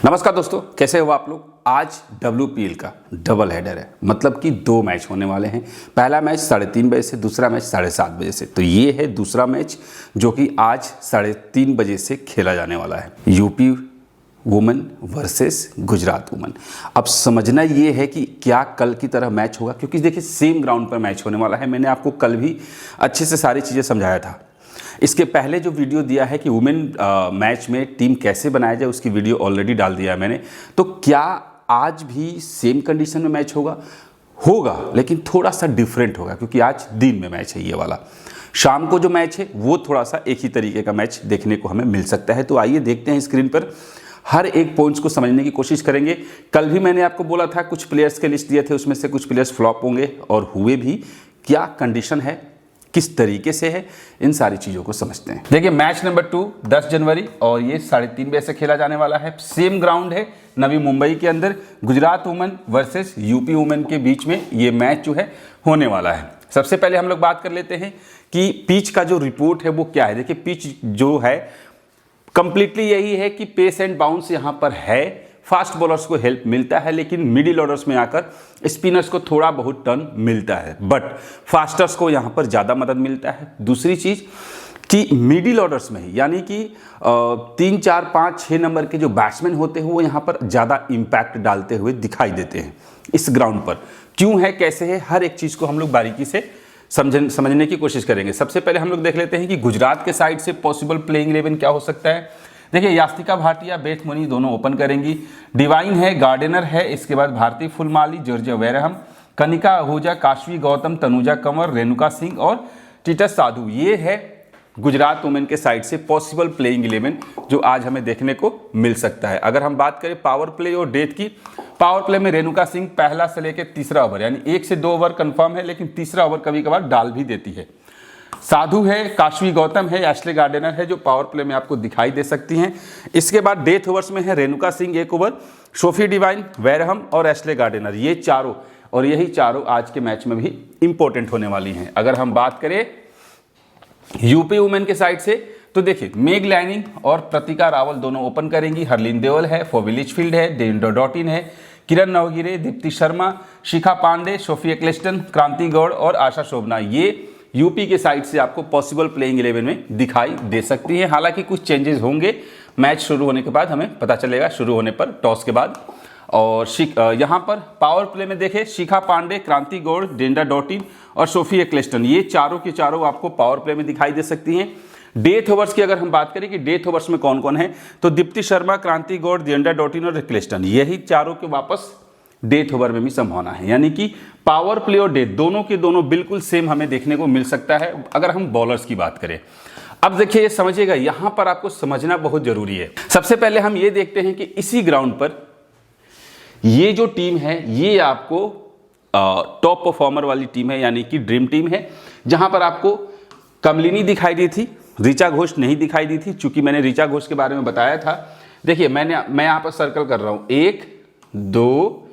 नमस्कार दोस्तों, कैसे हो आप लोग। आज WPL का डबल हेडर है, मतलब कि दो मैच होने वाले हैं। पहला मैच 3:30 बजे से, दूसरा मैच 7:30 बजे से। तो ये है दूसरा मैच जो कि आज 3:30 बजे से खेला जाने वाला है। UP women versus Gujarat women. अब समझना ये है कि क्या कल की तरह मैच होगा, क्योंकि देखिए सेम ग्राउंड पर मैच होने वाला है। मैंने आपको कल भी अच्छे से सारी चीज़ें समझाया था। इसके पहले जो वीडियो दिया है कि वुमेन मैच में टीम कैसे बनाया जाए, उसकी वीडियो ऑलरेडी डाल दिया है मैंने। तो क्या आज भी सेम कंडीशन में मैच होगा, लेकिन थोड़ा सा डिफरेंट होगा, क्योंकि आज दिन में मैच है ये वाला। शाम को जो मैच है वो थोड़ा सा एक ही तरीके का मैच देखने को हमें मिल सकता है। तो आइए देखते हैं स्क्रीन पर, हर एक पॉइंट्स को समझने की कोशिश करेंगे। कल भी मैंने आपको बोला था, कुछ प्लेयर्स के लिस्ट दिए थे, उसमें से कुछ प्लेयर्स फ्लॉप होंगे और हुए भी। क्या कंडीशन है, किस तरीके से है, इन सारी चीज़ों को समझते हैं। देखिए मैच नंबर 2 10 जनवरी और ये 3:30 बजे से खेला जाने वाला है। सेम ग्राउंड है नवी मुंबई के अंदर। Gujarat women versus UP women के बीच में ये मैच जो है होने वाला है। सबसे पहले हम लोग बात कर लेते हैं कि पिच का जो रिपोर्ट है वो क्या है। देखिए पिच जो है कंप्लीटली यही है कि पेस एंड बाउंस यहाँ पर है। फास्ट बॉलर्स को हेल्प मिलता है, लेकिन मिडिल ऑर्डर्स में आकर स्पिनर्स को थोड़ा बहुत टर्न मिलता है, बट फास्टर्स को यहाँ पर ज़्यादा मदद मिलता है। दूसरी चीज़ कि मिडिल ऑर्डर्स में यानी कि 3, 4, 5, 6 नंबर के जो बैट्समैन होते हैं वो यहाँ पर ज़्यादा इम्पैक्ट डालते हुए दिखाई देते हैं इस ग्राउंड पर। क्यों है, कैसे है, हर एक चीज़ को हम लोग बारीकी से समझने की कोशिश करेंगे। सबसे पहले हम लोग देख लेते हैं कि गुजरात के साइड से पॉसिबल प्लेइंग 11 क्या हो सकता है। देखिए यास्तिका भाटिया, बेथ मुनी दोनों ओपन करेंगी। डिवाइन है, गार्डनर है, इसके बाद भारती फुलमाली, जॉर्जिया वेरहम, कनिका आहूजा, काशवी गौतम, तनुजा कंवर, रेणुका सिंह और टिटस साधु। ये है गुजरात वुमेन के साइड से पॉसिबल प्लेइंग 11 जो आज हमें देखने को मिल सकता है। अगर हम बात करें पावर प्ले और डेथ की, पावर प्ले में रेणुका सिंह पहला से लेकर तीसरा ओवर यानी 1 से 2 ओवर कंफर्म है, लेकिन तीसरा ओवर कभी कभार डाल भी देती है। साधु है, काशवी गौतम है, एशले गार्डनर है जो पावर प्ले में आपको दिखाई दे सकती हैं। इसके बाद डेथ ओवर्स में है Renuka Singh 1 over, Sophie Devine, Wareham और एशले गार्डनर। ये चारों और यही चारों आज के मैच में भी इंपॉर्टेंट होने वाली हैं। अगर हम बात करें यूपी वुमेन के साइड से, तो देखिए मेग लैनिंग और प्रतिका रावल दोनों ओपन करेंगी। हरलीन देओल है, फोबी लिचफील्ड है, डेविड डॉटिन है, किरण नवगिरे, दीप्ति शर्मा, शिखा पांडे, सोफी एक्लेस्टन, क्रांति गौड़ और आशा शोभना। ये यूपी के साइड से आपको पॉसिबल प्लेइंग 11 में दिखाई दे सकती है। हालांकि कुछ चेंजेस होंगे मैच शुरू होने के बाद, हमें पता चलेगा शुरू होने पर टॉस के बाद। और यहाँ पर पावर प्ले में देखें शिखा पांडे, क्रांति गौड़, डेंडा डॉटिन और सोफी एक्लेस्टन, ये चारों के चारों आपको पावर प्ले में दिखाई दे सकती हैं। डेथ ओवर्स की अगर हम बात करें कि डेथ ओवर्स में कौन कौन है, तो दीप्ति शर्मा, क्रांति गौड़, डेंडा डॉटिन और एक्लेस्टन, यही चारों के वापस डेथ ओवर में भी संभावना है। यानी कि पावर प्ले और डेथ दोनों के दोनों बिल्कुल सेम हमें देखने को मिल सकता है अगर हम बॉलर्स की बात करें। अब देखिए ये समझिएगा, यहां पर आपको समझना बहुत जरूरी है। सबसे पहले हम ये देखते हैं कि इसी ग्राउंड पर ये जो टीम है ये आपको टॉप परफॉर्मर वाली टीम है, यानी कि ड्रीम टीम है। जहां पर आपको कमलिनी दिखाई दी थी, ऋचा घोष नहीं दिखाई दी थी, चूंकि मैंने ऋचा घोष के बारे में बताया था। देखिए मैं यहां पर सर्कल कर रहा हूं, 1, 2,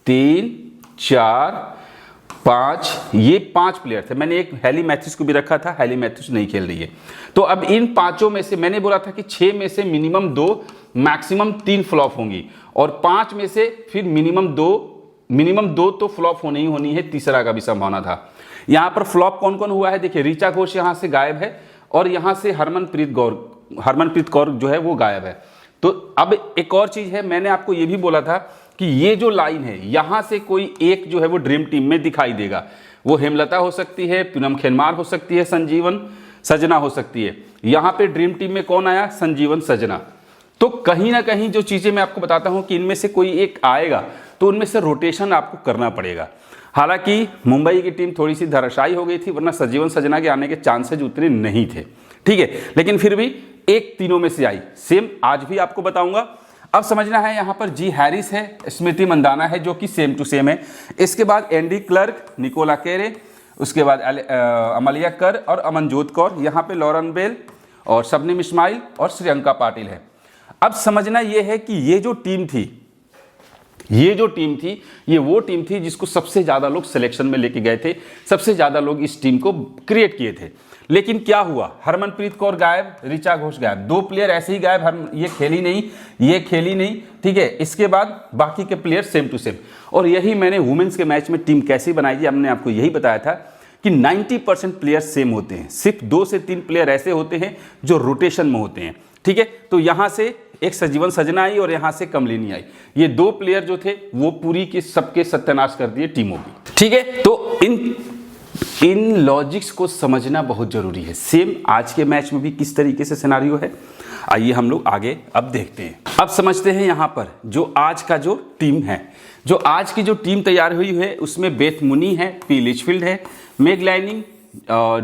3, 4, 5, ये 5 प्लेयर थे। मैंने एक हैली मैथ्यूज को भी रखा था, हैली मैथ्यूज नहीं खेल रही है। तो अब इन पांचों में से मैंने बोला था कि 6 में से मिनिमम 2 मैक्सिमम 3 फ्लॉप होंगी, और 5 में से फिर मिनिमम दो तो फ्लॉप होनी ही होनी है, तीसरा का भी संभावना था। यहां पर फ्लॉप कौन कौन हुआ है, देखिए ऋचा घोष यहां से गायब है और यहां से हरमनप्रीत कौर जो है वो गायब है। तो अब एक और चीज है, मैंने आपको ये भी बोला था कि ये जो लाइन है यहां से कोई एक जो है वो ड्रीम टीम में दिखाई देगा। वो हेमलता हो सकती है, पूनम खेनमार हो सकती है, संजीवन सजना हो सकती है। यहां पे ड्रीम टीम में कौन आया, संजीवन सजना। तो कहीं ना कहीं जो चीजें मैं आपको बताता हूं कि इनमें से कोई एक आएगा, तो उनमें से रोटेशन आपको करना पड़ेगा। हालांकि मुंबई की टीम थोड़ी सी धराशायी हो गई थी, वरना संजीवन सजना के आने के चांसेज उतने नहीं थे, ठीक है, लेकिन फिर भी एक तीनों में से आई। सेम आज भी आपको बताऊंगा। अब समझना है, यहां पर जी हैरिस है, स्मृति मंदाना है जो कि सेम टू सेम है। इसके बाद एंडी क्लर्क, निकोला केरे, उसके बाद अमलिया कर और अमनजोत कौर, यहाँ पे लॉरन बेल और शबनम इस्माइल और श्रियंका पाटिल है। अब समझना यह है कि ये जो टीम थी ये वो टीम थी जिसको सबसे ज्यादा लोग सिलेक्शन में लेके गए थे, सबसे ज्यादा लोग इस टीम को क्रिएट किए थे। लेकिन क्या हुआ, हरमनप्रीत कौर गायब, ऋचा घोष गायब, 2 प्लेयर ऐसे ही गायब, ये खेली नहीं, ये खेली नहीं, ठीक है। इसके बाद बाकी के प्लेयर सेम टू सेम। और यही मैंने वुमेन्स के मैच में टीम कैसी बनाई थी, हमने आपको यही बताया था कि 90% प्लेयर सेम होते हैं, सिर्फ 2 से 3 प्लेयर ऐसे होते हैं जो रोटेशन में होते हैं, ठीक है। तो यहाँ से एक सजीवन सजना आई और यहाँ से कमलिनी आई, ये 2 प्लेयर जो थे वो पूरी के सबके सत्यानाश कर दिए टीमों की, ठीक है। तो इन लॉजिक्स को समझना बहुत जरूरी है। सेम आज के मैच में भी किस तरीके से सिनेरियो है, आइए हम लोग आगे अब देखते हैं। अब समझते हैं यहाँ पर जो आज का जो टीम है, जो आज की जो टीम तैयार हुई है उसमें बेथ मुनी है, पी लिचफील्ड है, मेग लाइनिंग,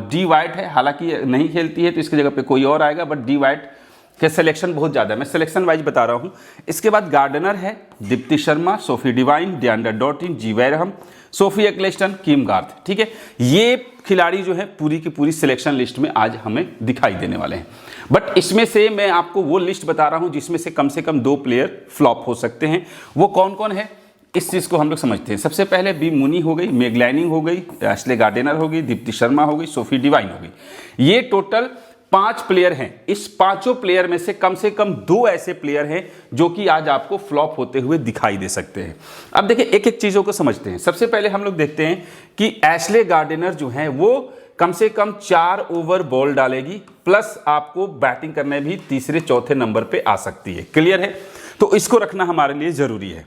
डी वाइट है, हालांकि नहीं खेलती है तो इसकी जगह पे कोई और आएगा, बट डी वाइट के सिलेक्शन बहुत ज़्यादा है, मैं सिलेक्शन वाइज बता रहा हूँ। इसके बाद गार्डनर है, Deepti Sharma, Sophie Devine, Deandra Dottin, G Wareham, Sophie Ecclestone, Kim Garth, ठीक है। ये खिलाड़ी जो है पूरी की पूरी सिलेक्शन लिस्ट में आज हमें दिखाई देने वाले हैं। बट इसमें से मैं आपको वो लिस्ट बता रहा हूँ जिसमें से कम 2 प्लेयर फ्लॉप हो सकते हैं। वो कौन कौन है इस चीज़ को हम लोग समझते हैं। सबसे पहले बी मुनी हो गई, मेग लाइनिंग हो गई, एशले गार्डनर हो गई, दीप्ति शर्मा हो गई, सोफी डिवाइन हो गई। ये टोटल 5 प्लेयर हैं। इस 5 प्लेयर में से कम 2 ऐसे प्लेयर हैं जो कि आज आपको फ्लॉप होते हुए दिखाई दे सकते हैं। अब देखिए एक एक चीज़ों को समझते हैं। सबसे पहले हम लोग देखते हैं कि एशले गार्डनर जो है वो कम से कम 4 ओवर बॉल डालेगी, प्लस आपको बैटिंग करने भी तीसरे चौथे नंबर पे आ सकती है। क्लियर है, तो इसको रखना हमारे लिए जरूरी है।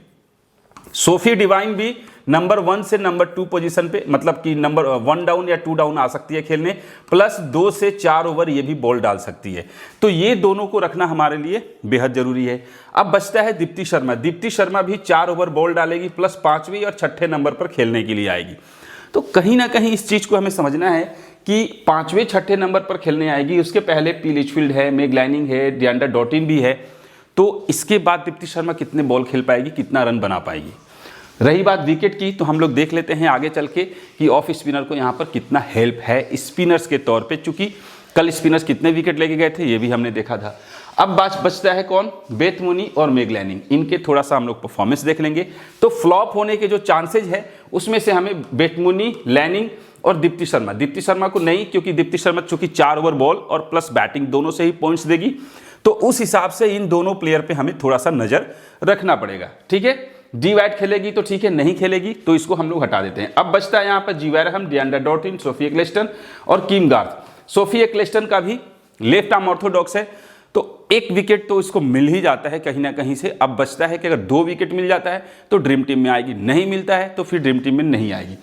सोफी डिवाइन भी नंबर 1 से नंबर 2 पोजीशन पे, मतलब कि नंबर 1 डाउन या 2 डाउन आ सकती है खेलने, प्लस 2 से 4 ओवर ये भी बॉल डाल सकती है। तो ये दोनों को रखना हमारे लिए बेहद जरूरी है। अब बचता है दीप्ति शर्मा। दीप्ति शर्मा भी 4 ओवर बॉल डालेगी, प्लस 5वें और 6ठे नंबर पर खेलने के लिए आएगी। तो कहीं ना कहीं इस चीज़ को हमें समझना है कि 5वें 6ठे नंबर पर खेलने आएगी। उसके पहले पी लिचफील्ड है, मेग लाइनिंग है, डियांडा डॉटिन भी है। तो इसके बाद दीप्ति शर्मा कितने बॉल खेल पाएगी, कितना रन बना पाएगी। रही बात विकेट की, तो हम लोग देख लेते हैं आगे चल के कि ऑफ स्पिनर को यहाँ पर कितना हेल्प है स्पिनर्स के तौर पे, चूंकि कल स्पिनर्स कितने विकेट लेके गए थे ये भी हमने देखा था। अब बचता है कौन, बेथ मुनी और मेग लाइनिंग। इनके थोड़ा सा हम लोग परफॉर्मेंस देख लेंगे। तो फ्लॉप होने के जो चांसेज है उसमें से हमें बेथ मुनी, लाइनिंग और दीप्ति शर्मा को नहीं, क्योंकि दीप्ति शर्मा चूंकि 4 ओवर बॉल और प्लस बैटिंग दोनों से ही पॉइंट्स देगी, तो उस हिसाब से इन दोनों प्लेयर पे हमें थोड़ा सा नजर रखना पड़ेगा, ठीक है। डी वाइट खेलेगी तो ठीक है, नहीं खेलेगी तो इसको हम लोग हटा देते हैं। अब बचता है यहाँ पर जी वैरहम, डियांडा डॉटिन, सोफी एक्लेस्टन और किम गार्थ। सोफी एक्लेस्टन का भी लेफ्ट आर्म ऑर्थोडॉक्स है, तो 1 विकेट तो इसको मिल ही जाता है कहीं ना कहीं से। अब बचता है कि अगर 2 विकेट मिल जाता है तो ड्रीम टीम में आएगी, नहीं मिलता है तो फिर ड्रीम टीम में नहीं आएगी।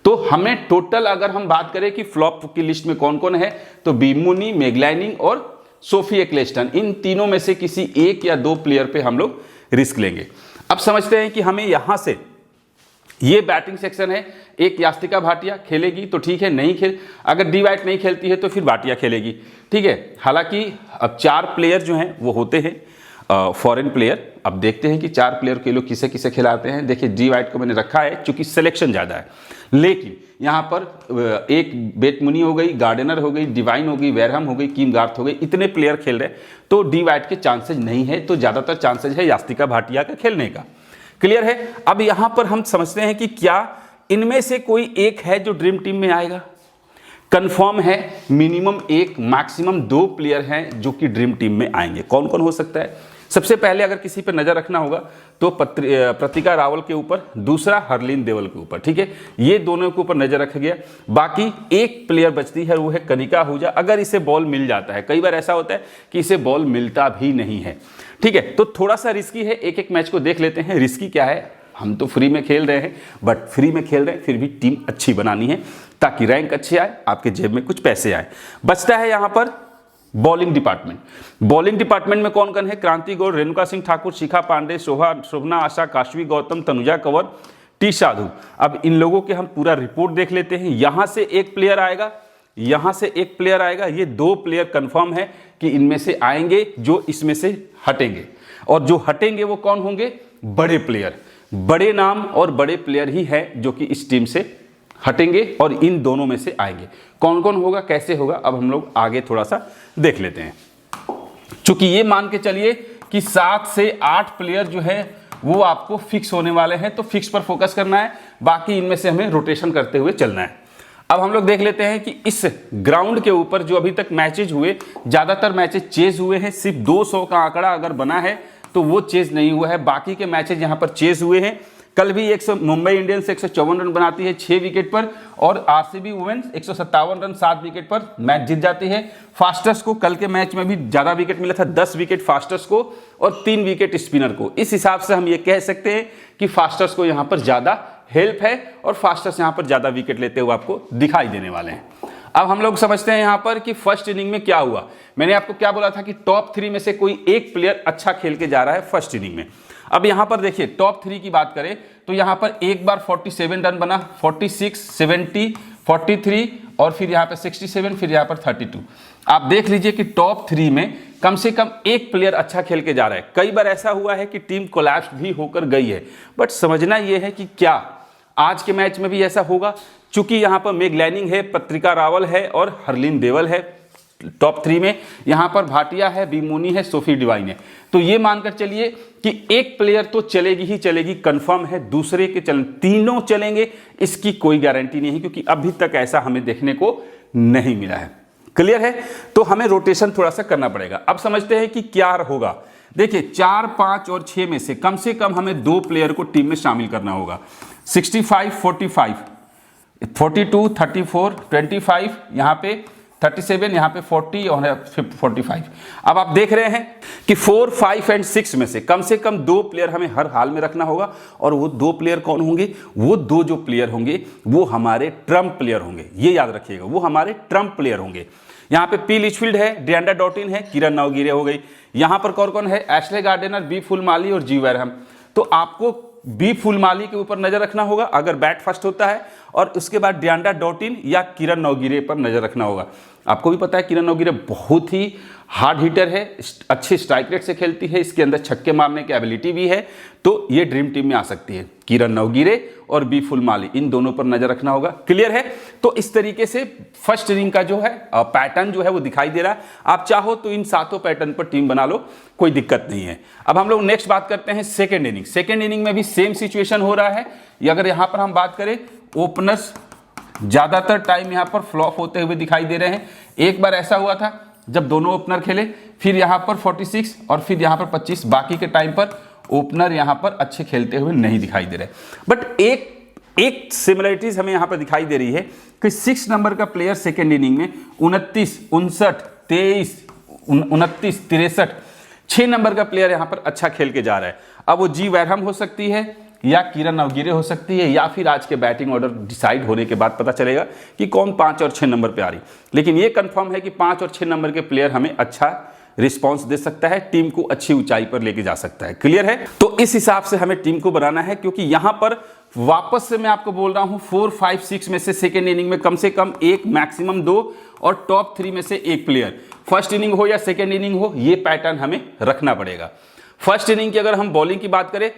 तो हमें टोटल अगर हम बात करें कि फ्लॉप की लिस्ट में कौन कौन है, तो बी मुनी, मेग लाइनिंग और सोफी एक्लेस्टन, इन तीनों में से किसी 1 या 2 प्लेयर पे हम लोग रिस्क लेंगे। अब समझते हैं कि हमें यहां से ये बैटिंग सेक्शन है, एक यास्तिका भाटिया खेलेगी तो ठीक है, नहीं खेल, अगर डी वाइट नहीं खेलती है तो फिर भाटिया खेलेगी, ठीक है। हालांकि अब 4 प्लेयर जो हैं वो होते हैं फॉरेन प्लेयर। अब देखते हैं कि 4 प्लेयर के लोग किसे किसे खिलाते हैं। देखिए डी वाइट को मैंने रखा है चूंकि सिलेक्शन ज़्यादा है, लेकिन यहाँ पर एक बेथ मुनी हो गई, गार्डनर हो गई, डिवाइन हो गई, वैरहम हो गई, किम गार्थ हो गई, इतने प्लेयर खेल रहे, तो डी वाइट के चांसेज नहीं है, तो ज़्यादातर चांसेज है यास्तिका भाटिया का खेलने का। क्लियर है। अब यहाँ पर हम समझते हैं कि क्या इनमें से कोई एक है जो ड्रीम टीम में आएगा। कंफर्म है मिनिमम 1 मैक्सिमम 2 प्लेयर हैं जो कि ड्रीम टीम में आएंगे। कौन कौन हो सकता है? सबसे पहले अगर किसी पर नजर रखना होगा तो प्रतिका रावल के ऊपर, दूसरा हरलीन देवल के ऊपर, ठीक है, ये दोनों के ऊपर नजर रखा गया। बाकी 1 प्लेयर बचती है, वो है कनिका आहूजा। अगर इसे बॉल मिल जाता है, कई बार ऐसा होता है कि इसे बॉल मिलता भी नहीं है, ठीक है, तो थोड़ा सा रिस्की है। एक मैच को देख लेते हैं रिस्की क्या है। हम तो फ्री में खेल रहे हैं, बट फ्री में खेल रहे हैं फिर भी टीम अच्छी बनानी है ताकि रैंक अच्छे आए, आपके जेब में कुछ पैसे आए। बचता है यहाँ पर बॉलिंग डिपार्टमेंट। बॉलिंग डिपार्टमेंट में कौन कौन है? क्रांति गौर, रेणुका सिंह ठाकुर, शिखा पांडे, शोभना आशा, काशवी गौतम, तनुजा कंवर, टी साधु। अब इन लोगों के हम पूरा रिपोर्ट देख लेते हैं। यहां से 1 प्लेयर आएगा, यहां से 1 प्लेयर आएगा, ये 2 प्लेयर कंफर्म है कि इनमें से आएंगे जो इसमें से हटेंगे, और जो हटेंगे वो कौन होंगे? बड़े प्लेयर, बड़े नाम और बड़े प्लेयर ही है जो कि इस टीम से हटेंगे और इन दोनों में से आएंगे। कौन कौन होगा, कैसे होगा, अब हम लोग आगे थोड़ा सा देख लेते हैं। चूंकि ये मान के चलिए कि 7 से 8 प्लेयर जो है वो आपको फिक्स होने वाले हैं, तो फिक्स पर फोकस करना है, बाकी इनमें से हमें रोटेशन करते हुए चलना है। अब हम लोग देख लेते हैं कि इस ग्राउंड के ऊपर जो अभी तक मैचेज हुए, ज़्यादातर मैचेज चेज हुए हैं। सिर्फ 200 का आंकड़ा अगर बना है तो वो चेज नहीं हुआ है, बाकी के मैचेज यहाँ पर चेज हुए हैं। कल भी मुंबई इंडियंस 154 रन बनाती है 6 विकेट पर, और आरसीबी वुमेन्स 157 रन 7 विकेट पर मैच जीत जाती है। फास्टर्स को कल के मैच में भी ज़्यादा विकेट मिला था, 10 विकेट फास्टर्स को और 3 विकेट स्पिनर को। इस हिसाब से हम ये कह सकते हैं कि फास्टर्स को यहाँ पर ज़्यादा हेल्प है और फास्टर्स यहाँ पर ज़्यादा विकेट लेते हुए आपको दिखाई देने वाले हैं। अब हम लोग समझते हैं यहाँ पर कि फर्स्ट इनिंग में क्या हुआ। मैंने आपको क्या बोला था कि टॉप 3 में से कोई एक प्लेयर अच्छा खेल के जा रहा है फर्स्ट इनिंग में। अब यहाँ पर देखिए टॉप 3 की बात करें तो यहाँ पर एक बार 47 रन बना, 46, 70, 43 और फिर यहाँ पे 67, फिर यहाँ पर 32। आप देख लीजिए कि टॉप 3 में कम से कम एक प्लेयर अच्छा खेल के जा रहा है। कई बार ऐसा हुआ है कि टीम कोलैप्स भी होकर गई है, बट समझना यह है कि क्या आज के मैच में भी ऐसा होगा। चूंकि यहाँ पर मेग लैनिंग है, पत्रिका रावल है और हरलीन देवल है टॉप 3 में, यहाँ पर भाटिया है, बीमोनी है, सोफी डिवाइन है। तो ये मानकर चलिए कि एक प्लेयर तो चलेगी ही चलेगी, कंफर्म है। दूसरे के तीनों चलेंगे इसकी कोई गारंटी नहीं है, क्योंकि अभी तक ऐसा हमें देखने को नहीं मिला है। क्लियर है? तो हमें रोटेशन थोड़ा सा करना पड़ेगा। अब समझते हैं कि क्या होगा। देखिए 4, 5 और 6 में से कम हमें 2 प्लेयर को टीम में शामिल करना होगा। 65, 45, 42, 34, 25, यहाँ पे 37, यहाँ पे 40 और 45। अब आप देख रहे हैं कि 4, 5 एंड 6 में से कम 2 प्लेयर हमें हर हाल में रखना होगा। और वो 2 प्लेयर कौन होंगे? वो 2 जो प्लेयर होंगे वो हमारे ट्रम्प प्लेयर होंगे। ये याद रखिएगा, वो हमारे ट्रम्प प्लेयर होंगे। यहाँ पे पी लिचफील्ड है, डिएंड्रा डॉटिन है, किरण नवगिरे हो गई। यहाँ पर कौन है? एशले गार्डनर, बी फुलमाली और जी वैरहम। तो आपको बी फुलमाली के ऊपर नजर रखना होगा अगर बैट फर्स्ट होता है, और उसके बाद डिएंड्रा डॉटिन या किरण नवगिरे पर नजर रखना होगा। आपको भी पता है किरण नवगिरे बहुत ही हार्ड हिटर है, अच्छे स्ट्राइक रेट से खेलती है, इसके अंदर छक्के मारने की एबिलिटी भी है, तो ये ड्रीम टीम में आ सकती है। किरण नवगिरे और बी फुलमाली, इन दोनों पर नजर रखना होगा। क्लियर है? तो इस तरीके से फर्स्ट इनिंग का जो है पैटर्न जो है वो दिखाई दे रहा है। आप चाहो तो इन 7 पैटर्न पर टीम बना लो, कोई दिक्कत नहीं है। अब हम लोग नेक्स्ट बात करते हैं सेकेंड इनिंग। सेकेंड इनिंग में भी सेम सिचुएशन हो रहा है। अगर यहाँ पर हम बात करें, ओपनर्स ज्यादातर टाइम यहाँ पर फ्लॉप होते हुए दिखाई दे रहे हैं। एक बार ऐसा हुआ था जब दोनों ओपनर खेले, फिर यहाँ पर 46 और फिर यहाँ पर 25, बाकी के टाइम पर ओपनर यहाँ पर अच्छे खेलते हुए नहीं दिखाई दे रहे। बट एक सिमिलरिटीज हमें यहाँ पर दिखाई दे रही है कि 6 नंबर का प्लेयर सेकेंड इनिंग में 29, 59, 23, 29, 63, 6 नंबर का प्लेयर यहाँ पर अच्छा खेल के जा रहा है। अब वो जी वैरहम हो सकती है या किरण नवगिरे हो सकती है, या फिर आज के बैटिंग ऑर्डर डिसाइड होने के बाद पता चलेगा कि कौन 5 और 6 नंबर पे आ रही। लेकिन ये कंफर्म है कि 5 और 6 नंबर के प्लेयर हमें अच्छा रिस्पांस दे सकता है, टीम को अच्छी ऊंचाई पर लेके जा सकता है। क्लियर है? तो इस हिसाब से हमें टीम को बनाना है, क्योंकि यहां पर वापस से मैं आपको बोल रहा हूं 4, 5, 6 में से सेकेंड इनिंग में कम से कम 1, मैक्सिमम 2 और टॉप 3 में से 1 प्लेयर, फर्स्ट इनिंग हो या सेकेंड इनिंग हो, ये पैटर्न हमें रखना पड़ेगा। फर्स्ट इनिंग की अगर हम बॉलिंग की बात करें,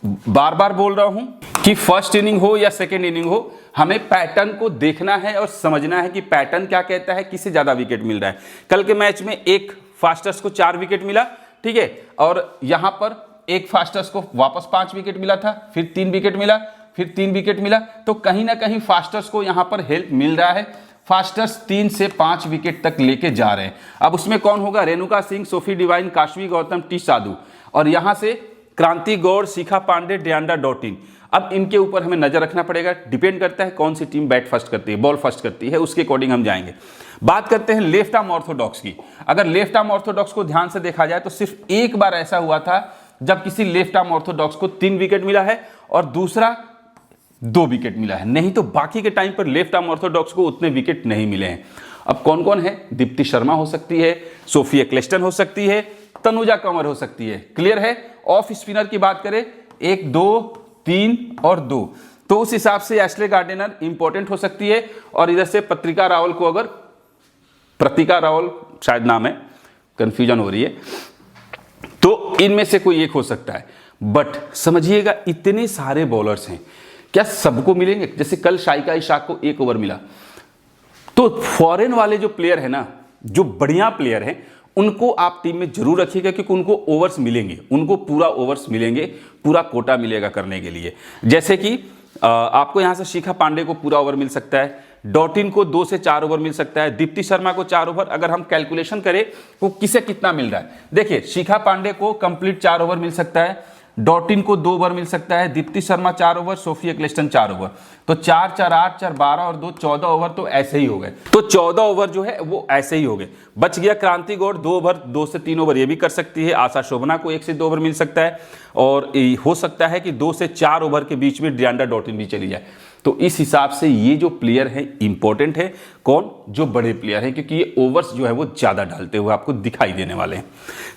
बार बार बोल रहा हूं कि फर्स्ट इनिंग हो या सेकेंड इनिंग हो, हमें पैटर्न को देखना है और समझना है कि पैटर्न क्या कहता है, किसे ज्यादा विकेट मिल रहा है। कल के मैच में एक फास्टर्स को 4 विकेट मिला, ठीक है, और यहां पर एक फास्टर्स को वापस 5 विकेट मिला था, फिर 3 विकेट मिला, फिर 3 विकेट मिला। तो कहीं ना कहीं फास्टर्स को यहां पर हेल्प मिल रहा है। फास्टर्स 3 से 5 विकेट तक लेके जा रहे हैं। अब उसमें कौन होगा? Renuka Singh, Sophie Devine, Kashvee Gautam, T Sadhu, और यहां से क्रांति गौड़, शिखा पांडे, डिएंड्रा डॉटिन। अब इनके ऊपर हमें नजर रखना पड़ेगा। डिपेंड करता है कौन सी टीम बैट फर्स्ट करती है, बॉल फर्स्ट करती है, उसके अकॉर्डिंग हम जाएंगे। बात करते हैं लेफ्ट आर्म ऑर्थोडॉक्स की। अगर लेफ्ट आर्म ऑर्थोडॉक्स को ध्यान से देखा जाए तो सिर्फ एक बार ऐसा हुआ था जब किसी लेफ्ट आर्म ऑर्थोडॉक्स को 3 विकेट मिला है और दूसरा 2 विकेट मिला है, नहीं तो बाकी के टाइम पर लेफ्ट आर्म ऑर्थोडॉक्स को उतने विकेट नहीं मिले हैं। अब कौन कौन है? दीप्ति शर्मा हो सकती है, सोफी एक्लेस्टन हो सकती है, तनुजा कंवर हो सकती है। क्लियर है? ऑफ स्पिनर की बात करें 1, 2, 3 और 2, तो उस हिसाब से एशले गार्डनर इंपॉर्टेंट हो सकती है। और इधर से पत्रिका रावल को, अगर प्रतिका रावल शायद नाम है, कंफ्यूजन हो रही है, तो इनमें से कोई एक हो सकता है। बट समझिएगा इतने सारे बॉलर्स हैं, क्या सबको मिलेंगे? जैसे कल शाइका इशाक को 1 ओवर मिला, तो फॉरेन वाले जो प्लेयर है ना, जो बढ़िया प्लेयर हैं, उनको आप टीम में जरूर रखिएगा, क्योंकि उनको ओवर्स मिलेंगे, उनको पूरा ओवर्स मिलेंगे, पूरा कोटा मिलेगा करने के लिए। जैसे कि आपको यहां से शिखा पांडे को पूरा ओवर मिल सकता है, डॉटिन को 2 से 4 ओवर मिल सकता है, दीप्ति शर्मा को 4 ओवर। अगर हम कैलकुलेशन करें तो किसे कितना मिल रहा है, देखिए शिखा पांडे को कंप्लीट 4 ओवर मिल सकता है, डॉटिन को 2 ओवर मिल सकता है, Deepti Sharma 4 over, Sophie Ecclestone 4 over. तो 4 4 8 4 12 और 2 14 ओवर तो ऐसे ही हो गए। तो 14 ओवर जो है वो ऐसे ही हो गए। बच गया क्रांति गौड़ 2 ओवर, 2 से 3 ओवर ये भी कर सकती है। आशा शोभना को 1 से 2 ओवर मिल सकता है और हो सकता है कि 2 से 4 ओवर के बीच में डियांडा डॉटिन भी चली जाए। तो इस हिसाब से ये जो प्लेयर है इंपॉर्टेंट है, कौन, जो बड़े प्लेयर है, क्योंकि ये ओवर्स जो है वो ज्यादा डालते हुए आपको दिखाई देने वाले हैं।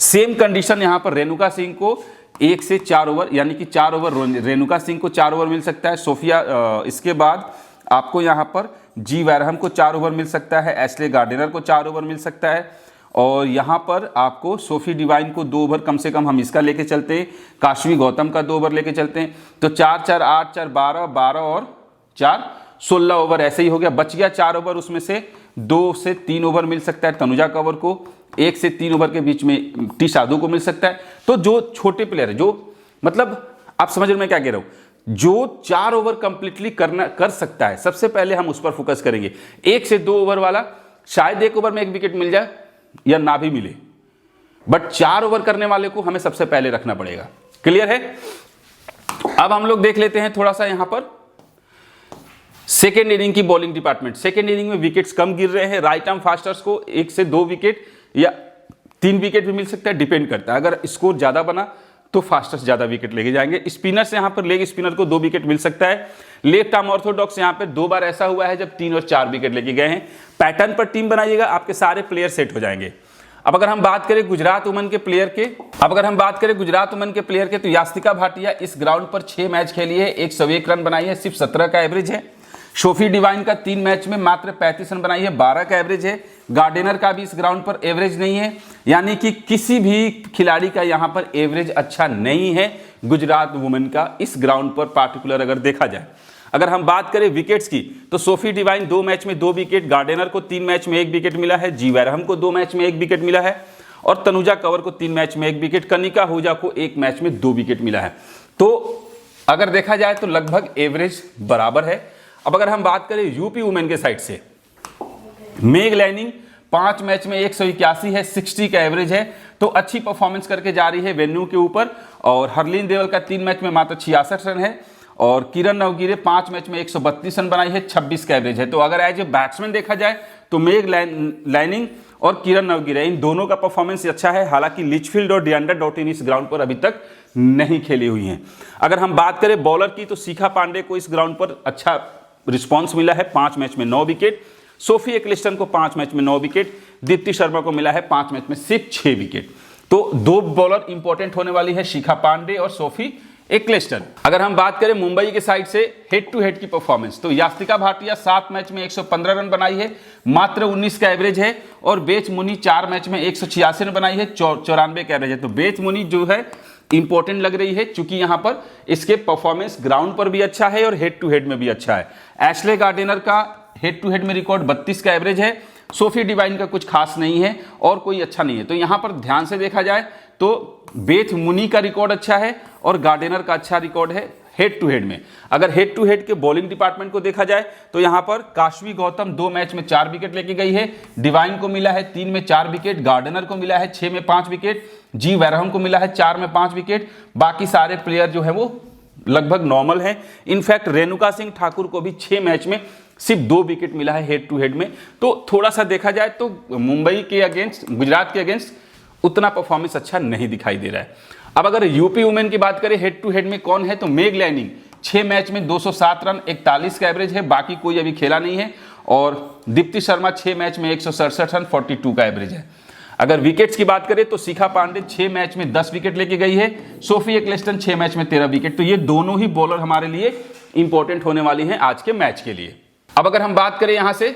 सेम कंडीशन यहाँ पर रेणुका सिंह को 1 से 4 ओवर, यानी कि 4 ओवर रेणुका सिंह को 4 ओवर मिल सकता है। सोफिया इसके बाद आपको यहाँ पर जी वैरहम को 4 ओवर मिल सकता है, एशले गार्डिनर को 4 ओवर मिल सकता है और यहाँ पर आपको सोफी डिवाइन को 2 ओवर कम से कम हम इसका लेके चलते हैं, काशवी गौतम का 2 ओवर लेके चलते हैं। तो 4 4 8 4 12 12 और 4 16 ओवर ऐसे ही हो गया। बच गया 4 ओवर, उसमें से 2 से 3 ओवर मिल सकता है तनुजा कंवर को, 1 से 3 ओवर के बीच में टी साधु को मिल सकता है। तो जो छोटे प्लेयर है, जो मतलब आप समझ रहे मैं क्या कह रहा हूं, जो 4 ओवर कंप्लीटली कर सकता है, सबसे पहले हम उस पर फोकस करेंगे। 1 से 2 ओवर वाला शायद 1 ओवर में 1 विकेट मिल जाए या ना भी मिले, बट 4 ओवर करने वाले को हमें सबसे पहले रखना पड़ेगा। क्लियर है? अब हम लोग देख लेते हैं थोड़ा सा यहां पर सेकेंड इनिंग की बॉलिंग डिपार्टमेंट। सेकेंड इनिंग में विकेट्स कम गिर रहे हैं। राइट आर्म फास्टर्स को 1 से 2 विकेट या 3 विकेट भी मिल सकता है, डिपेंड करता है। अगर स्कोर ज्यादा बना तो फास्टर्स ज्यादा विकेट लेके जाएंगे। स्पिनर्स यहां पर लेग स्पिनर को 2 विकेट मिल सकता है। लेफ्ट आर्म ऑर्थोडॉक्स यहां पे 2 बार ऐसा हुआ है जब 3 और 4 विकेट लेके गए हैं। पैटर्न पर टीम बनाइएगा, आपके सारे प्लेयर सेट हो जाएंगे। अब अगर हम बात करें गुजरात वुमेन के प्लेयर के तो यास्तिका भाटिया इस ग्राउंड पर 6 मैच खेली है, 101 रन बनाई है, सिर्फ 17 का एवरेज है। सोफी डिवाइन का 3 मैच में मात्र 35 रन बनाई है, 12 का एवरेज है। गार्डिनर का भी इस ग्राउंड पर एवरेज नहीं है, यानी कि किसी भी खिलाड़ी का यहां पर एवरेज अच्छा नहीं है गुजरात वुमेन का इस ग्राउंड पर पार्टिकुलर अगर देखा जाए। अगर हम बात करें विकेट्स की तो सोफी डिवाइन 2 मैच में 2 विकेट, गार्डिनर को 3 मैच में 1 विकेट मिला है, जी वैरहम को 2 मैच में 1 विकेट मिला है और तनुजा कंवर को 3 मैच में 1 विकेट, कनिका आहूजा को 1 मैच में 2 विकेट मिला है। तो अगर देखा जाए तो लगभग एवरेज बराबर है। अब अगर हम बात करें यूपी वुमेन के साइड से, मेग लैनिंग 5 मैच में 181 है, 60 का एवरेज है, तो अच्छी परफॉर्मेंस करके जा रही है वेन्यू के ऊपर। और हरलीन देवल का 3 मैच में मात्र 66 रन है और किरण नवगिरे 5 मैच में 132 रन बनाई है, 26 का एवरेज है। तो अगर एज ए बैट्समैन देखा जाए तो मेग लैनिंग और किरण नवगिरे इन दोनों का परफॉर्मेंस अच्छा है। हालांकि लिचफील्ड और डियांडा डॉटिन इस ग्राउंड पर अभी तक नहीं खेली हुई हैं। अगर हम बात करें बॉलर की तो शिखा पांडे को इस ग्राउंड पर अच्छा रिस्पॉन्स मिला है, 5 मैच में 9 विकेट। सोफी एक्लेस्टन को 5 मैच में 9 विकेट, दीप्ति शर्मा को मिला है 5 मैच में सिर्फ 6 विकेट। तो 2 बॉलर इंपॉर्टेंट होने वाली है, शिखा पांडे और सोफी एक्लेस्टन। अगर हम बात करें मुंबई के साइड से हेड टू हेड की परफॉर्मेंस तो यास्तिका भाटिया 7 मैच में 115 रन बनाई है, मात्र 19 का एवरेज है और बेच मुनी 4 मैच में 186 रन बनाई है, 94 का एवरेज है। तो बेच मुनी जो है इंपॉर्टेंट लग रही है क्योंकि यहां पर इसके परफॉर्मेंस ग्राउंड पर भी अच्छा है और हेड टू हेड में भी अच्छा है। एशले गार्डिनर का हेड टू हेड में रिकॉर्ड 32 का एवरेज है, सोफी डिवाइन का कुछ खास नहीं है और कोई अच्छा नहीं है। तो यहां पर ध्यान से देखा जाए तो बेथ मुनी का रिकॉर्ड अच्छा है और गार्डिनर का अच्छा रिकॉर्ड है हेड टू हेड में। अगर हेड टू हेड के बॉलिंग डिपार्टमेंट को देखा जाए तो यहां पर काशवी गौतम 2 मैच में 4 विकेट लेके गई है, डिवाइन को मिला है 3 में 4 विकेट, गार्डिनर को मिला है 6 में 5 विकेट, जी वैरहम को मिला है 4 में 5 विकेट। बाकी सारे प्लेयर जो है वो लगभग नॉर्मल है। इनफैक्ट रेणुका सिंह ठाकुर को भी 6 मैच में सिर्फ 2 विकेट मिला है हेड टू हेड में। तो थोड़ा सा देखा जाए तो मुंबई के अगेंस्ट, गुजरात के अगेंस्ट उतना परफॉर्मेंस अच्छा नहीं दिखाई दे रहा है। अब अगर यूपी वुमेन की बात करें हेड टू हेड में कौन है तो मेग लैनिंग 6 मैच में 207 रन, 41 का एवरेज है, बाकी कोई अभी खेला नहीं है। और दीप्ति शर्मा 6 मैच में 167 रन, 42 का एवरेज है। अगर विकेट्स की बात करें तो शिखा पांडे 6 मैच में 10 विकेट लेके गई है, सोफी एक्लेस्टन 6 मैच में 13 विकेट। तो ये दोनों ही बॉलर हमारे लिए इंपॉर्टेंट होने वाली हैं आज के मैच के लिए। अब अगर हम बात करें यहां से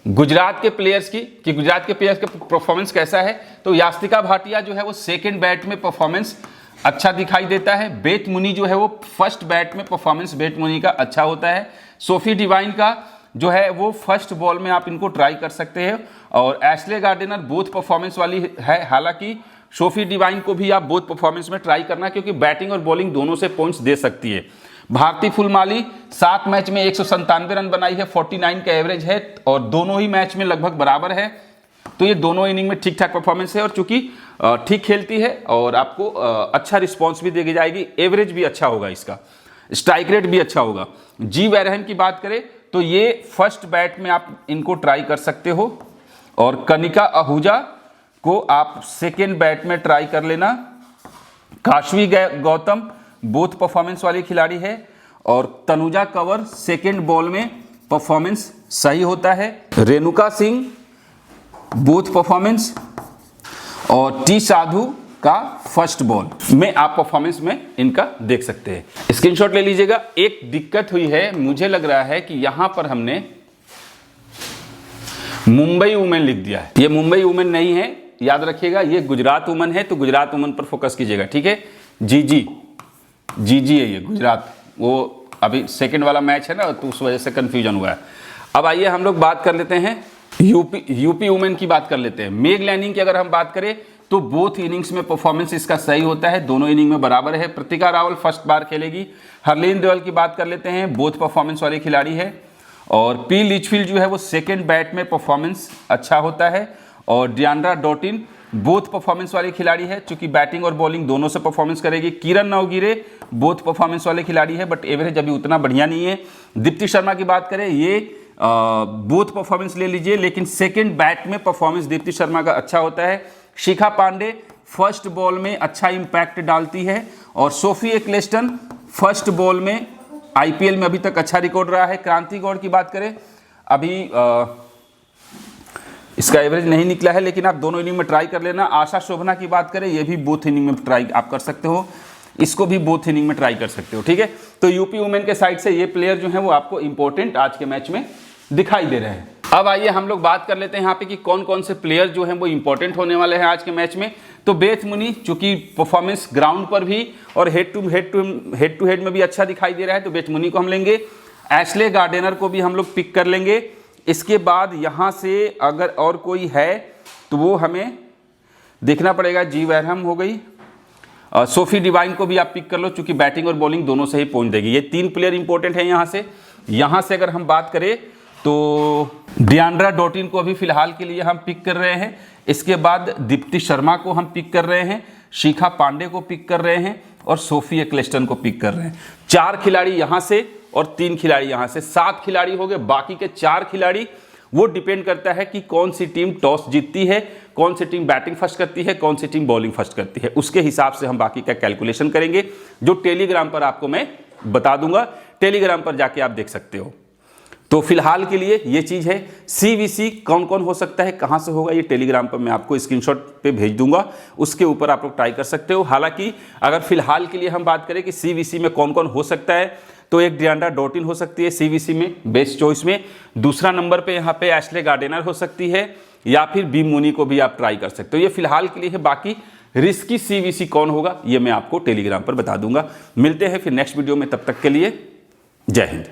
गुजरात के प्लेयर्स की कि गुजरात के प्लेयर्स का परफॉर्मेंस कैसा है तो यास्तिका भाटिया जो है वो सेकंड बैट में परफॉर्मेंस अच्छा दिखाई देता है। बेथ मुनी जो है वो फर्स्ट बैट में परफॉर्मेंस बेथ मुनी का अच्छा होता है। सोफी डिवाइन का जो है वो फर्स्ट बॉल में आप इनको ट्राई कर सकते हैं और एशले गार्डिनर बोथ परफॉर्मेंस वाली है। हालांकि सोफी डिवाइन को भी आप बोथ परफॉर्मेंस में ट्राई करना क्योंकि बैटिंग और बॉलिंग दोनों से पॉइंट्स दे सकती है। भारती फुलमाली 7 मैच में 197 रन बनाई है, 49 का एवरेज है और दोनों ही मैच में लगभग बराबर है। तो ये दोनों इनिंग में ठीक ठाक परफॉर्मेंस है और चूंकि ठीक खेलती है और आपको अच्छा रिस्पॉन्स भी देगी जाएगी, एवरेज भी अच्छा होगा, इसका स्ट्राइक रेट भी अच्छा होगा। जी वैरहम की बात करें तो ये फर्स्ट बैट में आप इनको ट्राई कर सकते हो और कनिका आहूजा को आप सेकेंड बैट में ट्राई कर लेना। काशवी गौतम बोथ परफॉर्मेंस वाली खिलाड़ी है और तनुजा कंवर सेकेंड बॉल में परफॉर्मेंस सही होता है। रेणुका सिंह बोथ परफॉर्मेंस और टी साधु का फर्स्ट बॉल में आप परफॉर्मेंस में इनका देख सकते हैं। स्क्रीनशॉट ले लीजिएगा। एक दिक्कत हुई है, मुझे लग रहा है कि यहां पर हमने मुंबई वुमेन लिख दिया है। ये मुंबई वुमेन नहीं है, याद रखिएगा, ये गुजरात वुमेन है, तो गुजरात वुमेन पर फोकस कीजिएगा, ठीक है। जी है ये गुजरात, वो अभी सेकंड वाला मैच है ना, तो उस वजह से कंफ्यूजन हुआ है। अब आइए हम लोग बात कर लेते हैं यूपी वुमेन की बात कर लेते हैं। मेग लैनिंग की अगर हम बात करें तो बोथ इनिंग्स में परफॉर्मेंस इसका सही होता है, दोनों इनिंग में बराबर है। प्रतिका रावल फर्स्ट बार खेलेगी। हरलीन देवल की बात कर लेते हैं, बोथ परफॉर्मेंस वाली खिलाड़ी है। और पी लिचफील्ड जो है वो सेकेंड बैट में परफॉर्मेंस अच्छा होता है। और डियांड्रा डॉटिन बोथ परफॉर्मेंस वाली खिलाड़ी है, चूंकि बैटिंग और बॉलिंग दोनों से परफॉर्मेंस करेगी। किरण नवगिरे बोथ परफॉर्मेंस वाले खिलाड़ी है, बट एवरेज अभी उतना बढ़िया नहीं है। दीप्ति शर्मा की बात करें, ये बोथ परफॉर्मेंस ले लीजिए, लेकिन सेकंड बैट में परफॉर्मेंस दीप्ति शर्मा का अच्छा होता है। शिखा पांडे फर्स्ट बॉल में अच्छा इंपैक्ट डालती है और सोफी एक्लेस्टन फर्स्ट बॉल में आईपीएल में अभी तक अच्छा रिकॉर्ड रहा है। क्रांति गौड़ की बात करें, अभी इसका एवरेज नहीं निकला है, लेकिन आप दोनों इनिंग में ट्राई कर लेना। आशा शोभना की बात करें, ये भी बोथ इनिंग में ट्राई आप कर सकते हो, इसको भी बोथ इनिंग में ट्राई कर सकते हो, ठीक है। तो यूपी वुमेन के साइड से ये प्लेयर जो है वो आपको इंपॉर्टेंट आज के मैच में दिखाई दे रहे हैं। अब आइए हम लोग बात कर लेते हैं यहाँ पे कि कौन कौन से प्लेयर जो हैं वो इंपॉर्टेंट होने वाले हैं आज के मैच में। तो बेथ मुनी, चूंकि परफॉर्मेंस ग्राउंड पर भी और हेड टू हेड में भी अच्छा दिखाई दे रहा है, तो बेथ मुनी को हम लेंगे। एशले गार्डनर को भी हम लोग पिक कर लेंगे। इसके बाद यहाँ से अगर और कोई है तो वो हमें देखना पड़ेगा। जी वैरहम हो गई, सोफी डिवाइन को भी आप पिक कर लो, चूंकि बैटिंग और बॉलिंग दोनों से ही पॉइंट देगी। ये 3 प्लेयर इंपॉर्टेंट है यहाँ से अगर हम बात करें तो डियांड्रा डॉटिन को अभी फिलहाल के लिए हम पिक कर रहे हैं। इसके बाद दीप्ति शर्मा को हम पिक कर रहे हैं, शिखा पांडे को पिक कर रहे हैं और सोफी एक्लेस्टन को पिक कर रहे हैं। 4 खिलाड़ी यहाँ से और 3 खिलाड़ी यहाँ से, 7 खिलाड़ी हो गए। बाकी के 4 खिलाड़ी वो डिपेंड करता है कि कौन सी टीम टॉस जीतती है, कौन सी टीम बैटिंग फर्स्ट करती है, कौन सी टीम बॉलिंग फर्स्ट करती है। उसके हिसाब से हम बाकी का कैलकुलेशन करेंगे, जो टेलीग्राम पर आपको मैं बता दूंगा। टेलीग्राम पर जाके आप देख सकते हो। तो फिलहाल के लिए ये चीज़ है। सीवीसी कौन कौन हो सकता है, कहाँ से होगा, ये टेलीग्राम पर मैं आपको स्क्रीनशॉट पे भेज दूंगा, उसके ऊपर आप लोग ट्राई कर सकते हो। हालांकि अगर फिलहाल के लिए हम बात करें कि सीवीसी में कौन कौन हो सकता है, तो एक डियांड्रा डॉटिन हो सकती है सीवीसी में बेस्ट चॉइस में। दूसरा नंबर पे यहाँ पे एशले गार्डनर हो सकती है, या फिर बी मुनी को भी आप ट्राई कर सकते हो। ये फिलहाल के लिए है, बाकी रिस्की सीवीसी कौन होगा ये मैं आपको टेलीग्राम पर बता दूंगा। मिलते हैं फिर नेक्स्ट वीडियो में, तब तक के लिए जय हिंद।